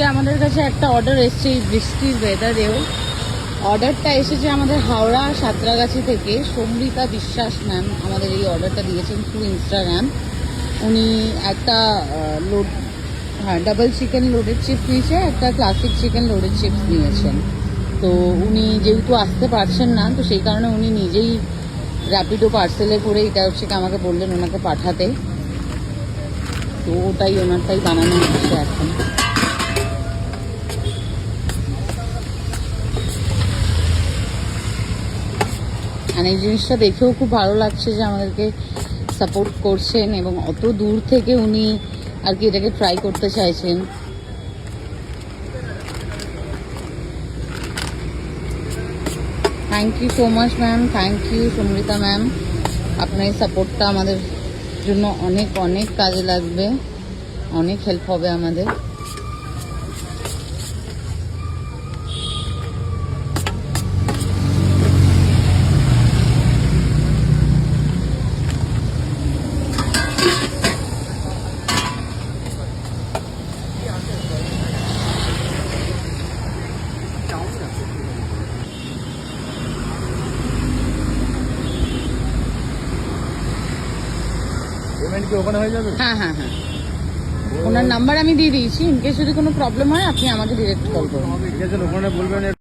আজকে আমাদের কাছে একটা অর্ডার এসেছে এই বৃষ্টির ওয়েদারেও। অর্ডারটা এসেছে আমাদের হাওড়া সাঁতরাগাছি থেকে। সমৃতা বিশ্বাস ম্যাম আমাদের এই অর্ডারটা দিয়েছেন থ্রু ইনস্টাগ্রাম। উনি একটা load double chicken loaded chips নিয়েছে, একটা ক্লাসিক চিকেন লোডেড চিপস নিয়েছেন। তো উনি যেহেতু আসতে পারছেন না, তো সেই কারণে উনি নিজেই র্যাপিডো পার্সেলে করে এটা হচ্ছে কি আমাকে বললেন ওনাকে পাঠাতে। তো ওটাই ওনারটাই বানানো হচ্ছে এখন। আর এই জিনিসটা দেখেও খুব ভালো লাগছে যে আমাদেরকে সাপোর্ট করছেন এবং অত দূর থেকে উনি আর কি এটাকে ট্রাই করতে চাইছেন। Thank you so much ma'am, thank you Samrita ma'am. আপনার এই সাপোর্টটা আমাদের জন্য অনেক অনেক কাজে লাগবে, অনেক হেল্প হবে আমাদের। পেমেন্ট কি ওখানে হয়ে যাবে? হ্যাঁ হ্যাঁ হ্যাঁ, ওনার নাম্বার আমি দিয়ে দিয়েছি। ইনকেস যদি কোনো প্রবলেম হয় আপনি আমাকে ডিরেক্ট কল করুন। ঠিক আছে, ওখানে বলবেন।